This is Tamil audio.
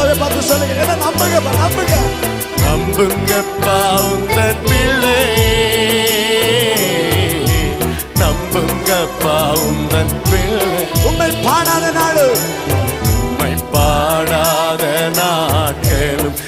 ஏசாவை பார்த்து சொல்லுங்க, என்ன நம்புங்க, நம்புங்க, நம்புங்கப்பா உந்தன் பிள்ளை, நம்புங்கப்பா உந்தன் பிள்ளை. உண்மை பாடாத நாடு, உம்மை பாடாத நாட்களும்